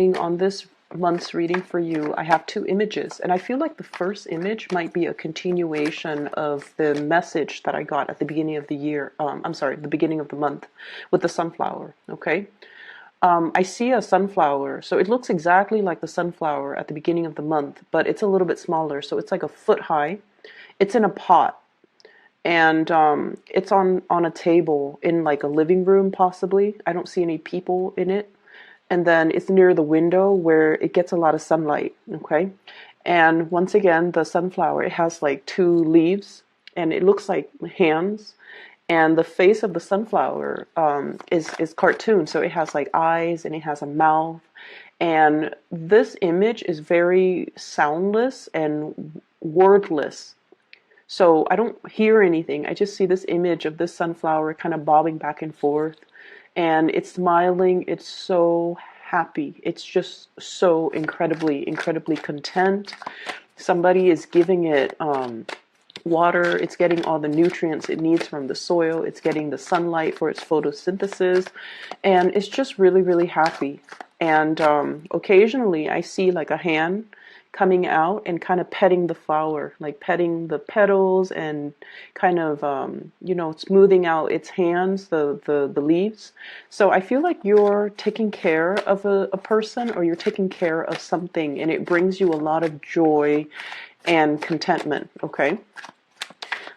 On this month's reading for you, I have two images, and I feel like the first image might be a continuation of the message that I got at the beginning of the year. I'm sorry, the beginning of the month with the sunflower. Okay. I see a sunflower, so it looks exactly like the sunflower at the beginning of the month, but it's a little bit smaller, so it's like a foot high. It's in a pot, and it's on a table in like a living room, possibly. I don't see any people in it. And then it's near the window where it gets a lot of sunlight. Okay. And once again, the sunflower, it has like two leaves, and it looks like hands. And the face of the sunflower is cartoon, so it has like eyes and it has a mouth. And this image is very soundless and wordless. So I don't hear anything. I just see this image of this sunflower kind of bobbing back and forth, and it's smiling. It's so happy. It's just so incredibly content. Somebody is giving it water. It's getting all the nutrients it needs from the soil. It's getting the sunlight for its photosynthesis, and it's just really happy. And occasionally I see like a hand coming out and kind of petting the flower, like petting the petals and kind of smoothing out its hands, the leaves. So I feel like you're taking care of a person, or you're taking care of something, and it brings you a lot of joy and contentment. Okay.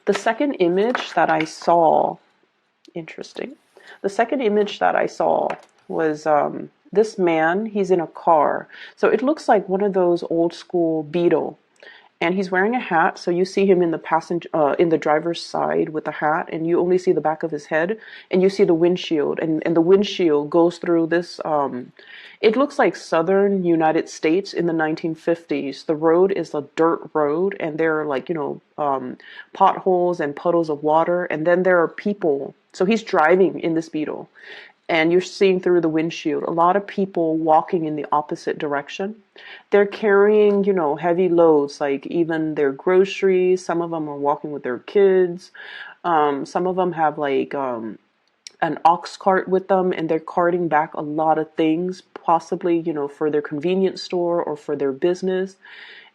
The second image that I saw, interesting. The second image that I saw was this man. He's in a car. So it looks like one of those old school Beetle. And he's wearing a hat, so you see him in the driver's side with the hat, and you only see the back of his head, and you see the windshield, and the windshield goes through this. It looks like southern United States in the 1950s. The road is a dirt road, and there are like potholes and puddles of water, and then there are people. So he's driving in this Beetle, and you're seeing through the windshield a lot of people walking in the opposite direction. They're carrying, heavy loads, like even their groceries. Some of them are walking with their kids. Some of them have like an ox cart with them, and they're carting back a lot of things, possibly, for their convenience store or for their business.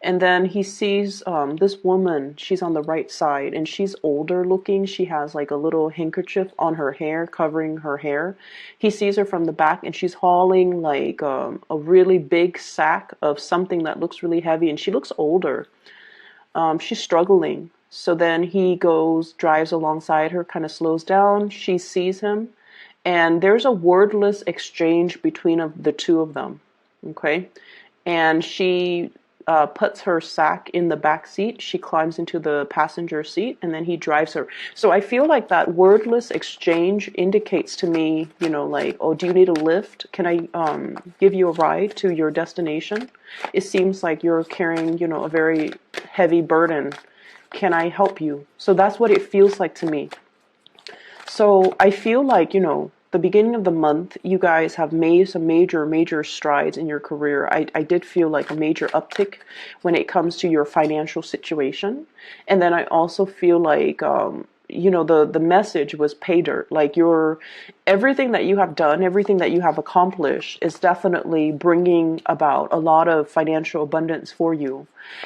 And then he sees this woman. She's on the right side, and she's older looking. She has like a little handkerchief on her hair, covering her hair. He sees her from the back, and she's hauling like a really big sack of something that looks really heavy, and she looks older. She's struggling. So then he drives alongside her, kind of slows down. She sees him, and there's a wordless exchange between the two of them. Okay. And she puts her sack in the back seat. She climbs into the passenger seat, and then he drives her. So I feel like that wordless exchange indicates to me, like, oh, do you need a lift? Can I give you a ride to your destination? It seems like you're carrying, a very heavy burden. Can I help you? So that's what it feels like to me. So I feel like, the beginning of the month, you guys have made some major strides in your career. I did feel like a major uptick when it comes to your financial situation. And then I also feel like, the message was pay dirt. Like everything that you have done, everything that you have accomplished is definitely bringing about a lot of financial abundance for you.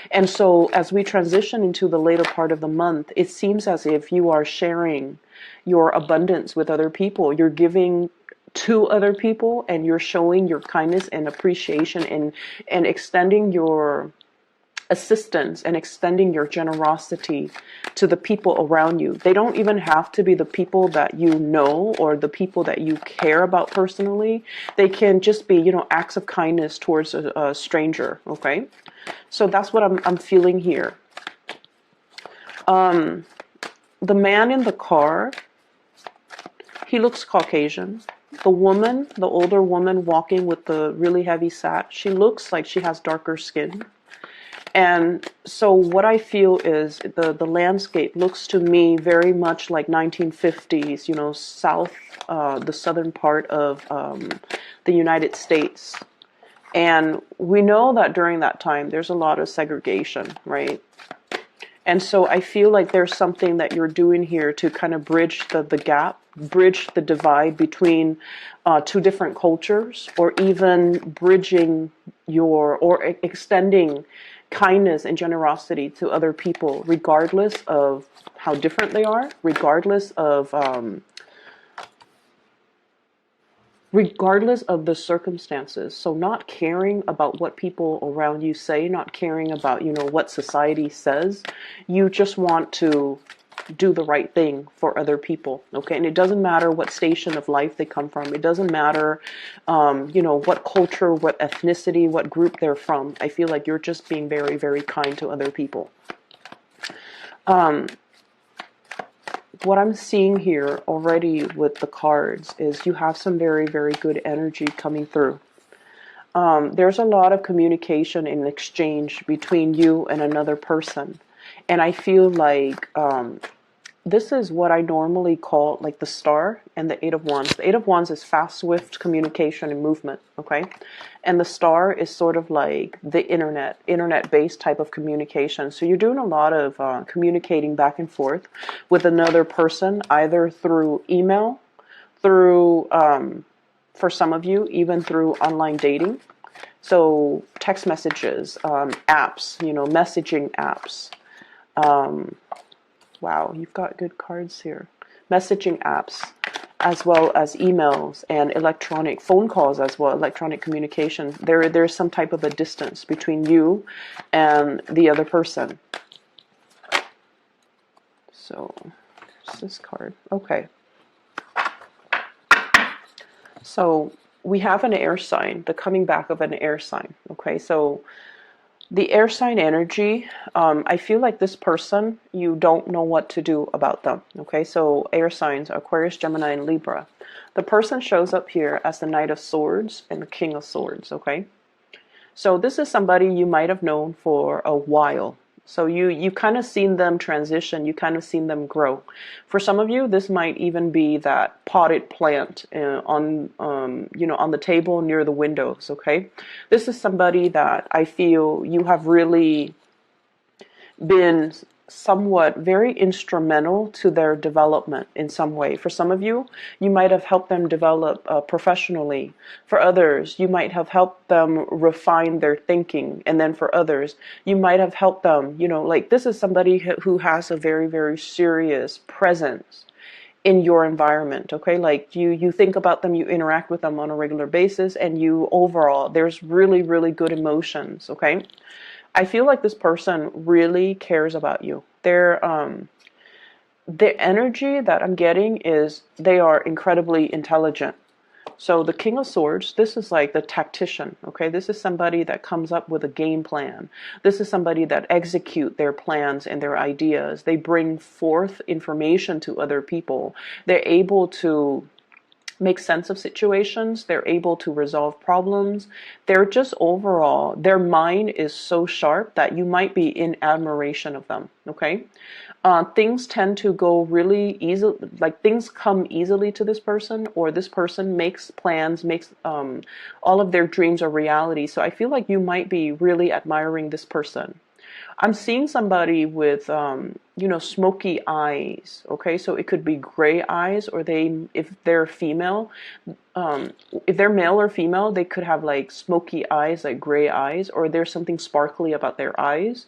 And so as we transition into the later part of the month, it seems as if you are sharing your abundance with other people. You're giving to other people, and you're showing your kindness and appreciation, and extending your assistance and extending your generosity to the people around you. They don't even have to be the people that you know or the people that you care about personally. They can just be, acts of kindness towards a stranger. Okay. So that's what I'm feeling here. The man in the car, he looks Caucasian. The woman, the older woman walking with the really heavy sack, she looks like she has darker skin. And so what I feel is the landscape looks to me very much like 1950s, the southern part of the United States. And we know that during that time, there's a lot of segregation, right? And so I feel like there's something that you're doing here to kind of bridge the gap, bridge the divide between two different cultures, or even bridging or extending kindness and generosity to other people, regardless of how different they are, regardless of the circumstances. So not caring about what people around you say, not caring about, what society says. You just want to do the right thing for other people. Okay. And it doesn't matter what station of life they come from. It doesn't matter, what culture, what ethnicity, what group they're from. I feel like you're just being very, very kind to other people. What I'm seeing here already with the cards is you have some very, very good energy coming through. There's a lot of communication and exchange between you and another person. And I feel like this is what I normally call like the star and the Eight of Wands. The Eight of Wands is fast, swift communication and movement, okay? And the star is sort of like the internet-based type of communication. So you're doing a lot of communicating back and forth with another person, either through email, through, for some of you, even through online dating. So text messages, apps, messaging apps. Wow, you've got good cards here. Messaging apps, as well as emails and electronic phone calls as well, electronic communication. There's some type of a distance between you and the other person. So, what's this card? Okay. So, we have an air sign, the coming back of an air sign. Okay, so the air sign energy, I feel like this person, you don't know what to do about them. Okay, so air signs, Aquarius, Gemini, and Libra. The person shows up here as the Knight of Swords and the King of Swords. Okay, so this is somebody you might have known for a while. So you kind of seen them transition, you kind of seen them grow. For some of you, this might even be that potted plant on the table near the windows. Okay, this is somebody that I feel you have really been somewhat very instrumental to their development in some way. For some of you, you might have helped them develop professionally. For others, you might have helped them refine their thinking. And then for others, you might have helped them, like this is somebody who has a very, very serious presence in your environment. Okay, like you think about them, you interact with them on a regular basis, and you overall, there's really, really good emotions. Okay, I feel like this person really cares about you. The energy that I'm getting is they are incredibly intelligent. So the King of Swords, this is like the tactician, okay? This is somebody that comes up with a game plan. This is somebody that execute their plans and their ideas. They bring forth information to other people. They're able to make sense of situations. They're able to resolve problems. They're just overall, their mind is so sharp that you might be in admiration of them. Okay. Things tend to go really easy, like things come easily to this person, or this person makes plans, makes all of their dreams a reality. So I feel like you might be really admiring this person. I'm seeing somebody with, smoky eyes. Okay, so it could be gray eyes, or if they're female, if they're male or female, they could have like smoky eyes, like gray eyes, or there's something sparkly about their eyes.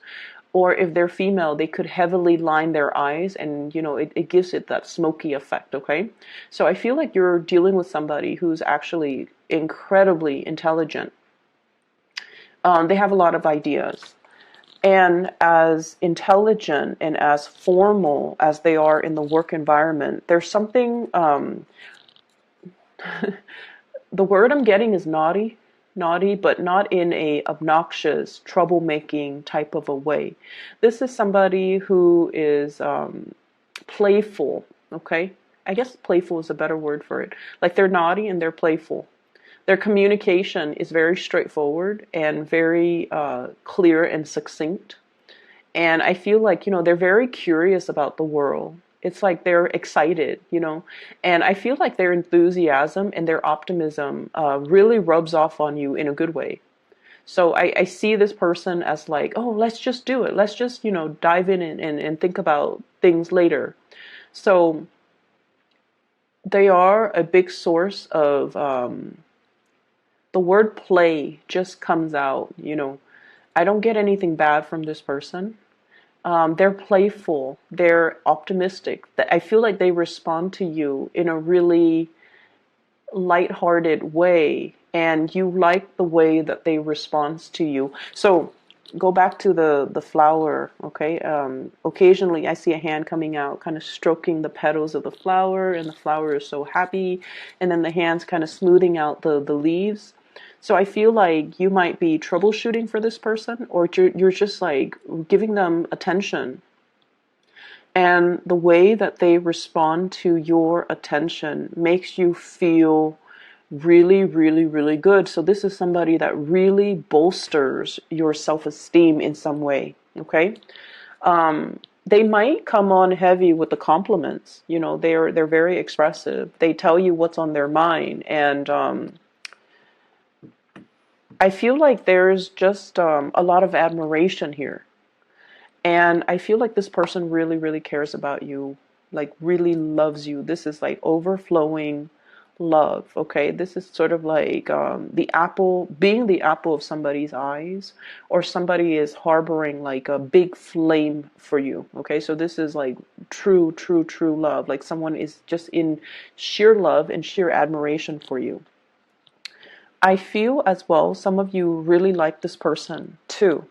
Or if they're female, they could heavily line their eyes, and it gives it that smoky effect. Okay, so I feel like you're dealing with somebody who's actually incredibly intelligent. They have a lot of ideas. And as intelligent and as formal as they are in the work environment, there's something, the word I'm getting is naughty, but not in a obnoxious, troublemaking type of a way. This is somebody who is playful, okay? I guess playful is a better word for it. Like they're naughty and they're playful. Their communication is very straightforward and very clear and succinct. And I feel like, they're very curious about the world. It's like they're excited, and I feel like their enthusiasm and their optimism really rubs off on you in a good way. So I see this person as like, oh, let's just do it. Let's just, dive in and think about things later. So they are a big source of, the word play just comes out. I don't get anything bad from this person. They're playful. They're optimistic. I feel like they respond to you in a really lighthearted way, and you like the way that they respond to you. So go back to the flower, okay? Occasionally I see a hand coming out, kind of stroking the petals of the flower, and the flower is so happy, and then the hand's kind of smoothing out the leaves. So I feel like you might be troubleshooting for this person, or you're just like giving them attention. And the way that they respond to your attention makes you feel really, really, really good. So this is somebody that really bolsters your self-esteem in some way, okay? They might come on heavy with the compliments. They're very expressive. They tell you what's on their mind, and I feel like there's just a lot of admiration here. And I feel like this person really, really cares about you, like really loves you. This is like overflowing love, okay? This is sort of like being the apple of somebody's eyes, or somebody is harboring like a big flame for you, okay? So this is like true, true, true love. Like someone is just in sheer love and sheer admiration for you. I feel as well, some of you really like this person too.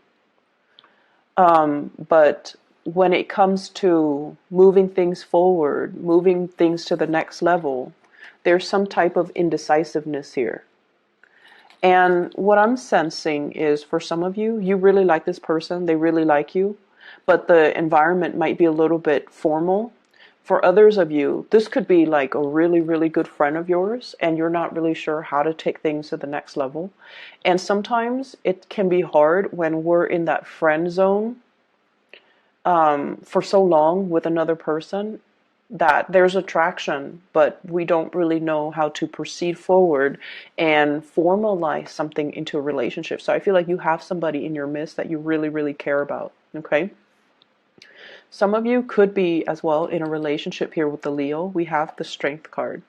But when it comes to moving things forward, moving things to the next level, there's some type of indecisiveness here. And what I'm sensing is, for some of you, you really like this person, they really like you, but the environment might be a little bit formal. For others of you, this could be like a really, really good friend of yours, and you're not really sure how to take things to the next level. And sometimes it can be hard when we're in that friend zone for so long with another person, that there's attraction, but we don't really know how to proceed forward and formalize something into a relationship. So I feel like you have somebody in your midst that you really, really care about, okay? Some of you could be as well in a relationship here with the Leo. We have the Strength card.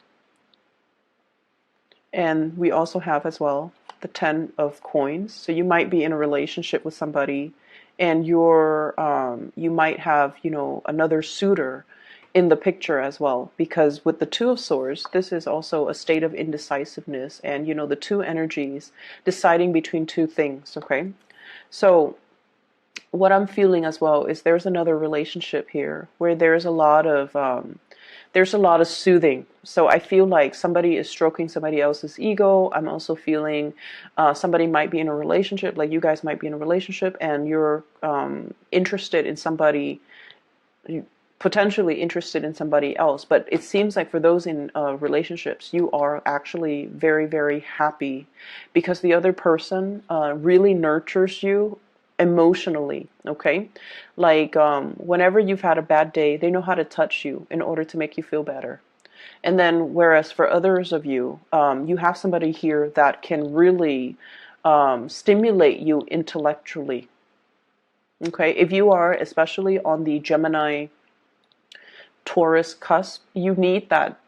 And we also have as well the 10 of coins. So you might be in a relationship with somebody, and you might have, another suitor in the picture as well. Because with the 2 of swords, this is also a state of indecisiveness, and the two energies deciding between two things, okay? So what I'm feeling as well is there's another relationship here where there's a lot of soothing. So I feel like somebody is stroking somebody else's ego. I'm also feeling somebody might be in a relationship, like you guys might be in a relationship, and you're interested in somebody, potentially interested in somebody else. But it seems like for those in relationships, you are actually very, very happy because the other person really nurtures you emotionally, okay? Like whenever you've had a bad day, they know how to touch you in order to make you feel better. And then whereas for others of you, you have somebody here that can really stimulate you intellectually, okay? If you are especially on the Gemini Taurus cusp, you need that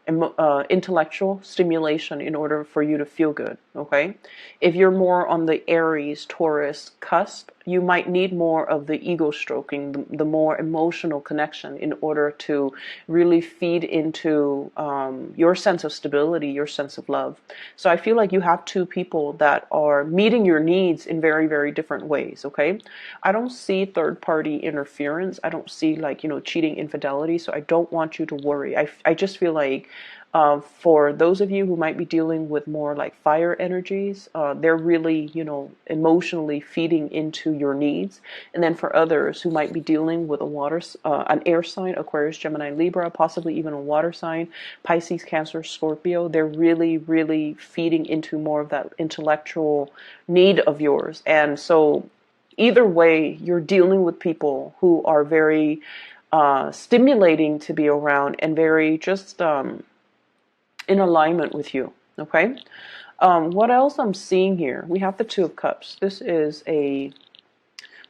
intellectual stimulation in order for you to feel good, okay? If you're more on the Aries Taurus cusp, you might need more of the ego stroking, the more emotional connection in order to really feed into your sense of stability, your sense of love. So I feel like you have two people that are meeting your needs in very, very different ways, okay? I don't see third-party interference. I don't see like, cheating, infidelity, so I don't want you to worry. I just feel like for those of you who might be dealing with more like fire energies, they're really, emotionally feeding into your needs. And then for others who might be dealing with an air sign, Aquarius, Gemini, Libra, possibly even a water sign, Pisces, Cancer, Scorpio, they're really, really feeding into more of that intellectual need of yours. And so either way, you're dealing with people who are very stimulating to be around and very just in alignment with you, okay? What else I'm seeing here? We have the Two of Cups. This is a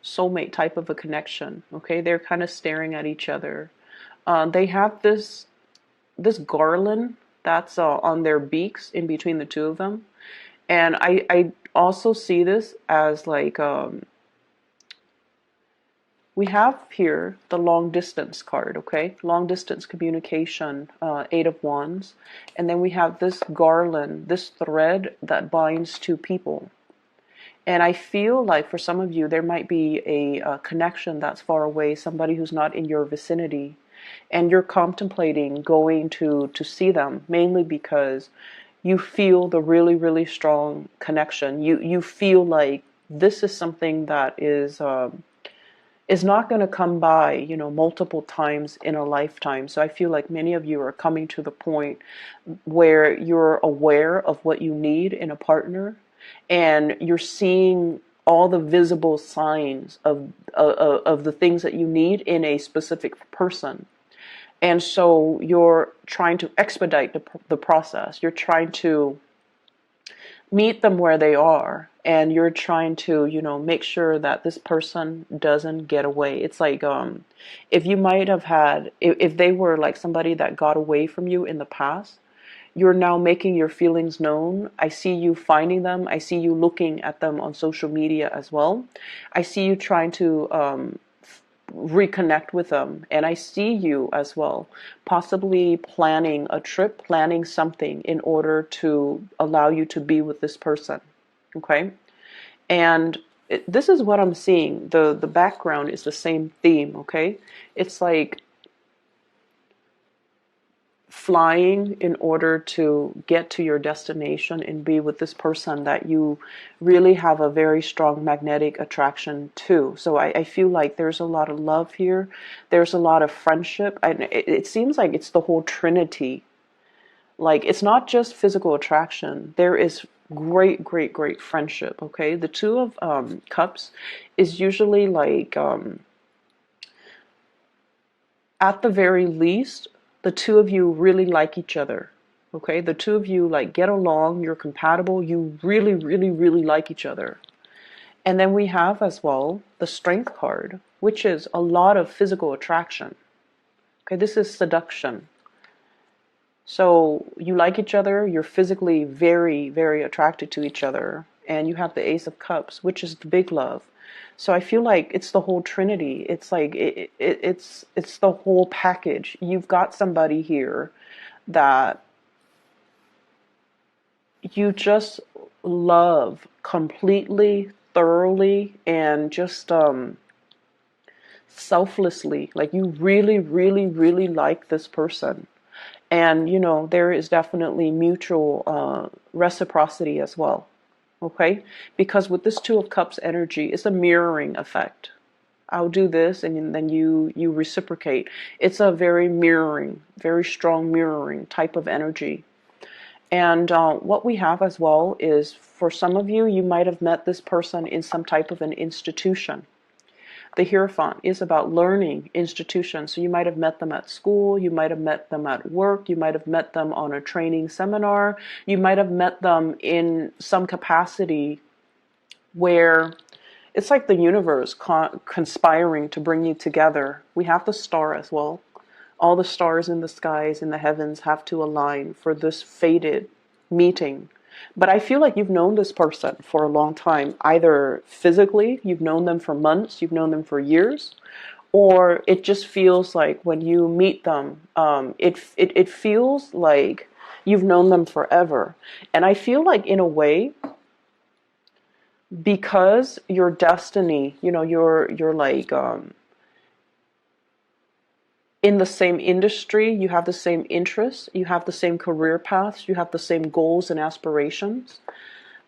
soulmate type of a connection. Okay, they're kind of staring at each other. They have this garland that's on their beaks in between the two of them, and I also see this as like we have here the long distance card. Okay, long distance communication, Eight of Wands, and then we have this garland, this thread that binds two people. And I feel like for some of you, there might be a connection that's far away, somebody who's not in your vicinity, and you're contemplating going to see them, mainly because you feel the really, really strong connection. You feel like this is something that is not going to come by, multiple times in a lifetime. So I feel like many of you are coming to the point where you're aware of what you need in a partner, and you're seeing all the visible signs of the things that you need in a specific person. And so you're trying to expedite the process. You're trying to meet them where they are, and you're trying to make sure that this person doesn't get away. It's like if you might have had, if they were like somebody that got away from you in the past, you're now making your feelings known. I see you finding them. I see you looking at them on social media as well. I see you trying to reconnect with them. And I see you as well possibly planning a trip, planning something in order to allow you to be with this person. Okay? And this is what I'm seeing. The background is the same theme. Okay? It's like flying in order to get to your destination and be with this person that you really have a very strong magnetic attraction to. So I feel like there's a lot of love here. There's a lot of friendship. And it seems like it's the whole trinity. Like, it's not just physical attraction. There is great, great, great friendship. Okay, the Two of Cups is usually like at the very least, the two of you really like each other. Okay, the two of you like get along, you're compatible, you really, really, really like each other. And then we have as well the Strength card, which is a lot of physical attraction. Okay, this is seduction. So you like each other, you're physically very, very attracted to each other, and you have the Ace of Cups, which is the big love. So I feel like it's the whole trinity. It's like it's the whole package. You've got somebody here that you just love completely, thoroughly, and just selflessly. Like, you really, really, really like this person. And there is definitely mutual reciprocity as well. Okay, because with this Two of Cups energy, it's a mirroring effect. I'll do this, and then you reciprocate. It's a very mirroring, very strong mirroring type of energy. And what we have as well is, for some of you, you might have met this person in some type of an institution. The Hierophant is about learning institutions. So you might have met them at school, you might have met them at work, you might have met them on a training seminar, you might have met them in some capacity where it's like the universe conspiring to bring you together. We have the Star as well. All the stars in the skies, in the heavens, have to align for this fated meeting. But I feel like you've known this person for a long time, either physically, you've known them for months, you've known them for years, or it just feels like when you meet them, it feels like you've known them forever. And I feel like, in a way, because your destiny, you're like in the same industry, you have the same interests, you have the same career paths, you have the same goals and aspirations,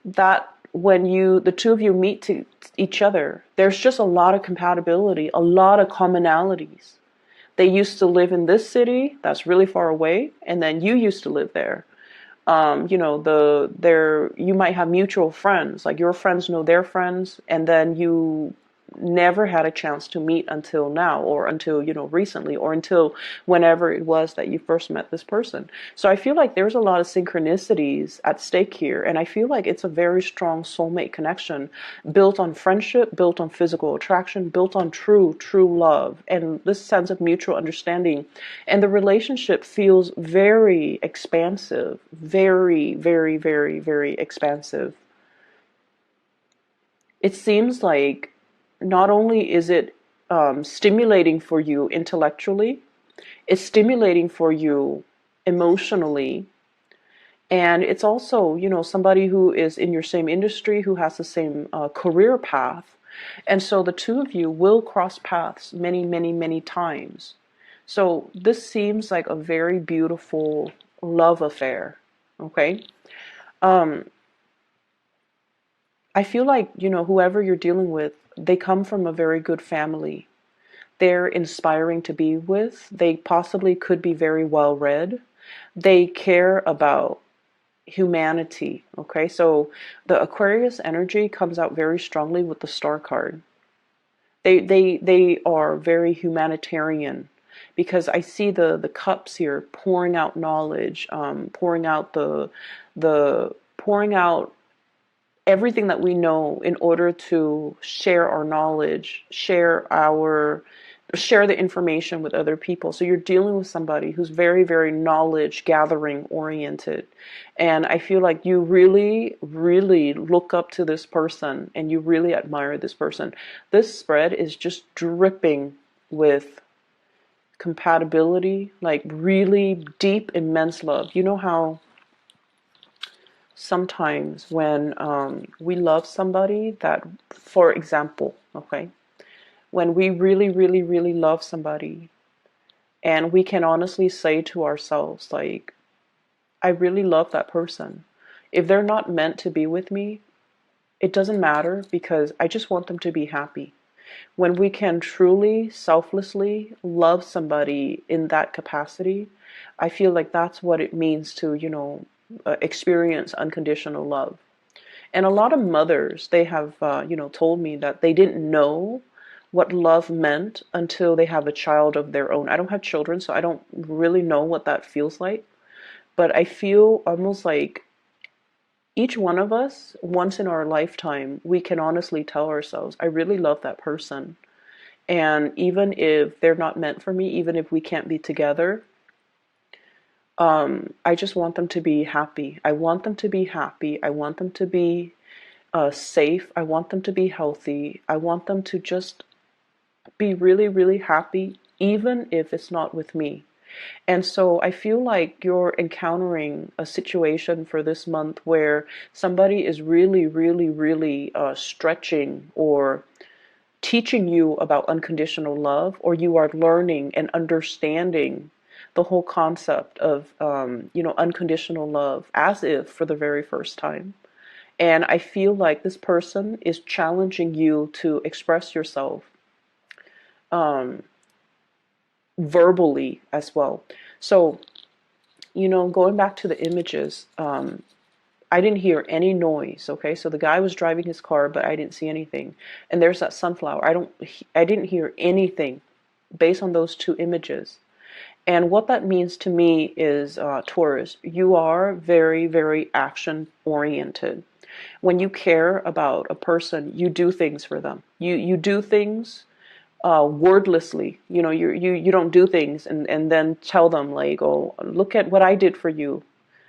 that when the two of you meet to each other, there's just a lot of compatibility, a lot of commonalities. They used to live in this city that's really far away, and then you used to live there. You might have mutual friends, like your friends know their friends, and then you never had a chance to meet until now, or until, recently, or until whenever it was that you first met this person. So I feel like there's a lot of synchronicities at stake here, and I feel like it's a very strong soulmate connection, built on friendship, built on physical attraction, built on true love, and this sense of mutual understanding. And the relationship feels very expansive, very, very, very, very expansive. It seems like not only is it stimulating for you intellectually, it's stimulating for you emotionally, and it's also, somebody who is in your same industry, who has the same career path. And so the two of you will cross paths many, many, many times. So this seems like a very beautiful love affair. Okay. I feel like, whoever you're dealing with, they come from a very good family. They're inspiring to be with. They possibly could be very well read. They care about humanity. Okay, so the Aquarius energy comes out very strongly with the Star card. They are very humanitarian, because I see the cups here pouring out knowledge, pouring out the pouring out everything that we know in order to share our knowledge, share the information with other people. So you're dealing with somebody who's very, very knowledge gathering oriented. And I feel like you really, really look up to this person, and you really admire this person. This spread is just dripping with compatibility, like really deep, immense love. You know how sometimes when we love somebody, that, for example, okay, when we really, really, really love somebody, and we can honestly say to ourselves, like, I really love that person. If they're not meant to be with me, it doesn't matter, because I just want them to be happy. When we can truly, selflessly love somebody in that capacity, I feel like that's what it means to, experience unconditional love. And a lot of mothers, they have, told me that they didn't know what love meant until they have a child of their own. I don't have children, so I don't really know what that feels like. But I feel almost like each one of us, once in our lifetime, we can honestly tell ourselves, I really love that person. And even if they're not meant for me, even if we can't be together, I just want them to be happy. I want them to be happy. I want them to be safe. I want them to be healthy. I want them to just be really, really happy, even if it's not with me. And so I feel like you're encountering a situation for this month where somebody is really, really, really stretching or teaching you about unconditional love, or you are learning and understanding the whole concept of, unconditional love as if for the very first time. And I feel like this person is challenging you to express yourself verbally as well. So, going back to the images, I didn't hear any noise. Okay, so the guy was driving his car, but I didn't see anything. And there's that sunflower. I didn't hear anything based on those two images. And what that means to me is, Taurus, you are very, very action oriented. When you care about a person, you do things for them. You do things wordlessly. You don't do things and then tell them, like, oh, look at what I did for you.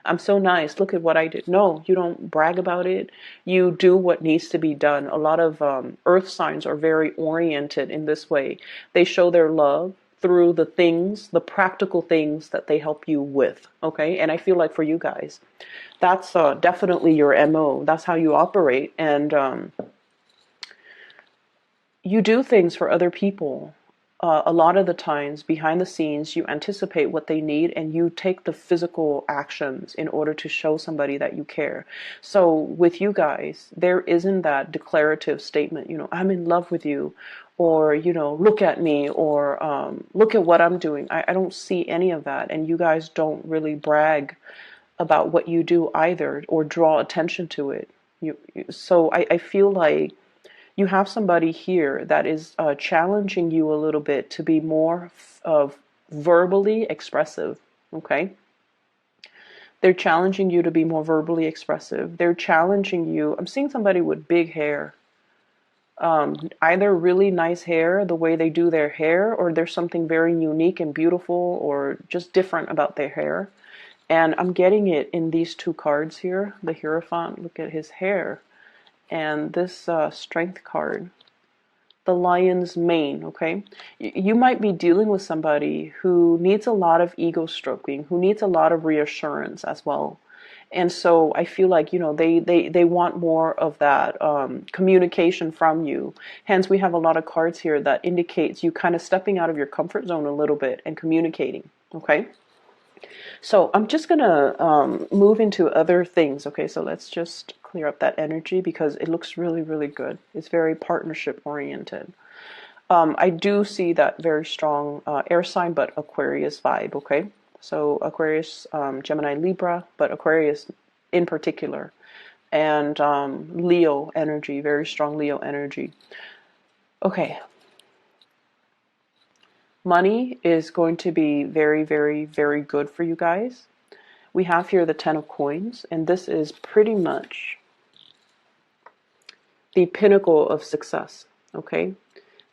I'm so nice. Look at what I did. No, you don't brag about it. You do what needs to be done. A lot of earth signs are very oriented in this way. They show their love through the things, the practical things that they help you with. Okay. And I feel like for you guys, that's definitely your MO. That's how you operate. And you do things for other people. A lot of the times, behind the scenes, you anticipate what they need, and you take the physical actions in order to show somebody that you care. So with you guys, there isn't that declarative statement, I'm in love with you, or, look at me, or look at what I'm doing. I don't see any of that. And you guys don't really brag about what you do either, or draw attention to it. So I feel like You have somebody here that is challenging you a little bit to be more verbally expressive, okay? They're challenging you to be more verbally expressive. They're challenging you. I'm seeing somebody with big hair. Either really nice hair, the way they do their hair, or there's something very unique and beautiful or just different about their hair. And I'm getting it in these two cards here. The Hierophant, look at his hair. And this Strength card, the lion's mane, okay? You might be dealing with somebody who needs a lot of ego stroking, who needs a lot of reassurance as well. And so I feel like, they want more of that communication from you. Hence, we have a lot of cards here that indicates you kind of stepping out of your comfort zone a little bit and communicating, okay? So I'm just going to move into other things, okay? So let's just clear up that energy because it looks really, really good. It's very partnership oriented. I do see that very strong air sign, but Aquarius vibe, okay? So Aquarius, Gemini, Libra, but Aquarius in particular. And Leo energy, very strong Leo energy. Okay. Money is going to be very, very, very good for you guys. We have here the Ten of Coins, and this is pretty much the pinnacle of success, okay?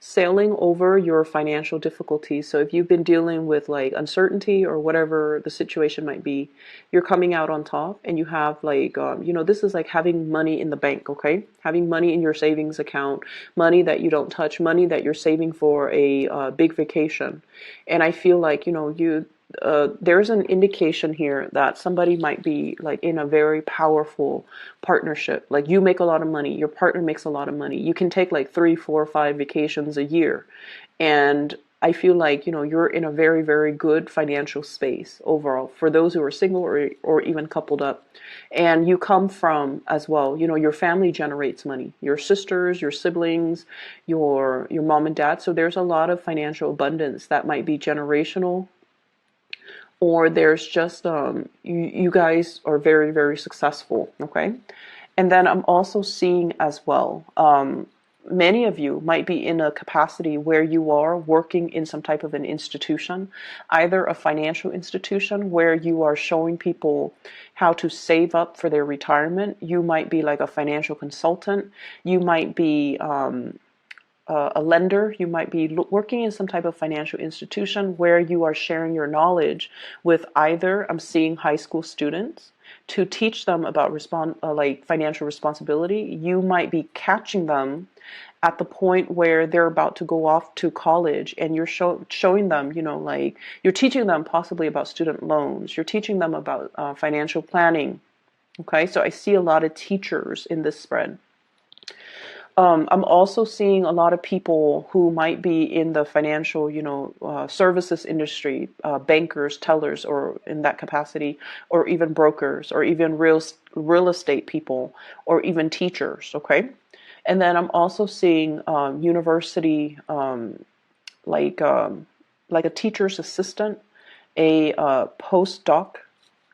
Sailing over your financial difficulties. So if you've been dealing with like uncertainty or whatever the situation might be, you're coming out on top, and you have like, this is like having money in the bank, okay? Having money in your savings account, money that you don't touch, money that you're saving for a big vacation. And I feel like, there's an indication here that somebody might be like in a very powerful partnership. Like you make a lot of money, your partner makes a lot of money. You can take like 3, 4, 5 vacations a year. And I feel like, you're in a very, very good financial space overall for those who are single or even coupled up. And you come from as well, your family generates money, your sisters, your siblings, your mom and dad. So there's a lot of financial abundance that might be generational, or there's just you guys are very, very successful, okay? And then I'm also seeing as well, many of you might be in a capacity where you are working in some type of an institution, either a financial institution where you are showing people how to save up for their retirement. You might be like a financial consultant. You might be a lender. You might be working in some type of financial institution where you are sharing your knowledge with either, I'm seeing high school students, to teach them about like financial responsibility. You might be catching them at the point where they're about to go off to college, and you're showing them, like you're teaching them possibly about student loans. You're teaching them about financial planning. Okay, so I see a lot of teachers in this spread. I'm also seeing a lot of people who might be in the financial, services industry, bankers, tellers, or in that capacity, or even brokers, or even real estate people, or even teachers. Okay, and then I'm also seeing university, like a teacher's assistant, a postdoc.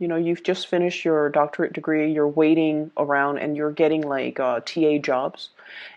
You've just finished your doctorate degree, you're waiting around and you're getting like TA jobs.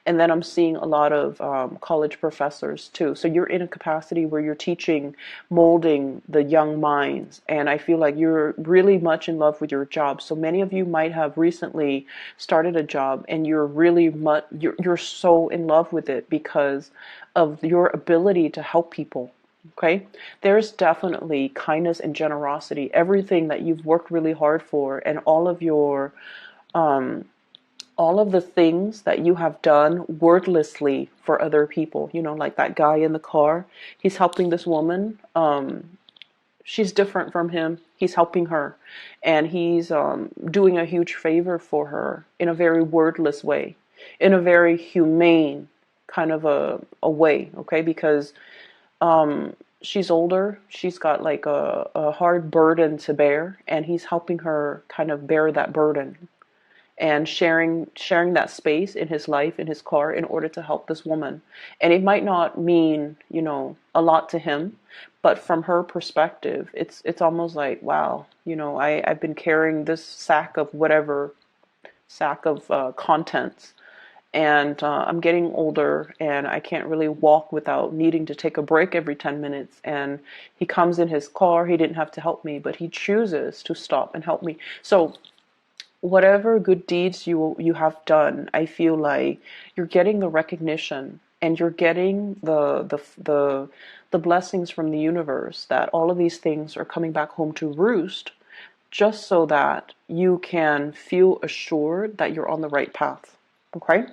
And then I'm seeing a lot of college professors too. So you're in a capacity where you're teaching, molding the young minds. And I feel like you're really much in love with your job. So many of you might have recently started a job and you're really you're so in love with it because of your ability to help people. Okay, there's definitely kindness and generosity, everything that you've worked really hard for, and all of the things that you have done wordlessly for other people. Like that guy in the car, he's helping this woman. She's different from him. He's helping her, and he's doing a huge favor for her in a very wordless way, in a very humane kind of a way. Okay, because she's older, she's got like a hard burden to bear, and he's helping her kind of bear that burden and sharing that space in his life, in his car, in order to help this woman. And it might not mean, a lot to him, but from her perspective, it's almost like, wow, I've been carrying this sack of contents, and I'm getting older and I can't really walk without needing to take a break every 10 minutes. And he comes in his car. He didn't have to help me, but he chooses to stop and help me. So whatever good deeds you have done, I feel like you're getting the recognition and you're getting the blessings from the universe, that all of these things are coming back home to roost, just so that you can feel assured that you're on the right path. Okay.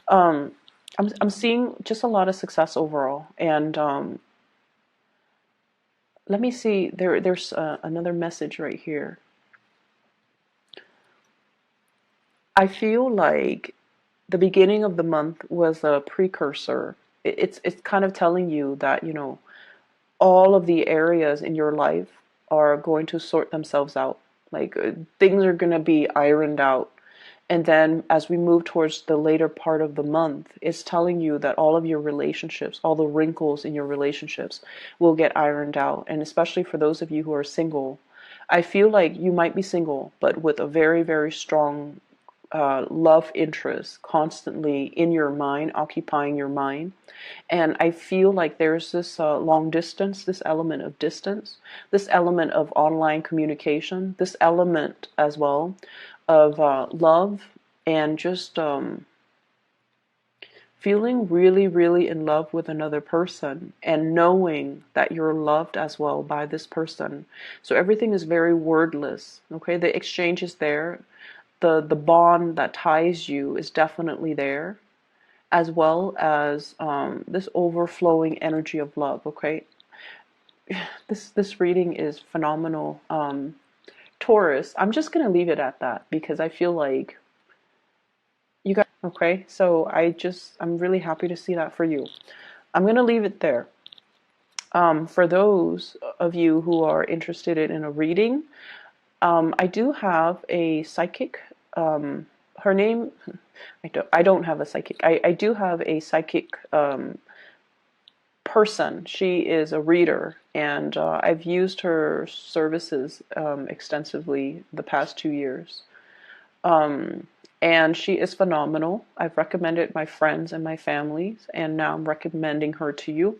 um, I'm seeing just a lot of success overall, and let me see. There's another message right here. I feel like the beginning of the month was a precursor. It's kind of telling you that, all of the areas in your life are going to sort themselves out. Like, things are going to be ironed out. And then as we move towards the later part of the month, it's telling you that all of your relationships, all the wrinkles in your relationships will get ironed out. And especially for those of you who are single, I feel like you might be single, but with a very, very strong love interest constantly in your mind, occupying your mind. And I feel like there's this long distance, this element of distance, this element of online communication, this element as well of love, and just feeling really, really in love with another person and knowing that you're loved as well by this person. So everything is very wordless. Okay, the exchange is there. The bond that ties you is definitely there, as well as this overflowing energy of love. Okay, this reading is phenomenal. Taurus, I'm just gonna leave it at that because I feel like you guys. Okay, so I'm really happy to see that for you. I'm gonna leave it there. For those of you who are interested in a reading, I do have a psychic. Her name, I don't have a psychic. I do have a psychic person. She is a reader, and I've used her services extensively the past 2 years. And she is phenomenal. I've recommended my friends and my families, and now I'm recommending her to you.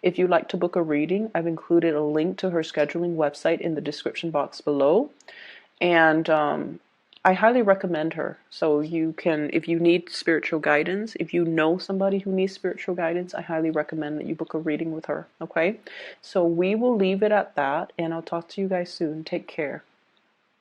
If you'd like to book a reading, I've included a link to her scheduling website in the description box below. And I highly recommend her. So you can, if you need spiritual guidance, if you know somebody who needs spiritual guidance, I highly recommend that you book a reading with her. Okay? So we will leave it at that, and I'll talk to you guys soon. Take care.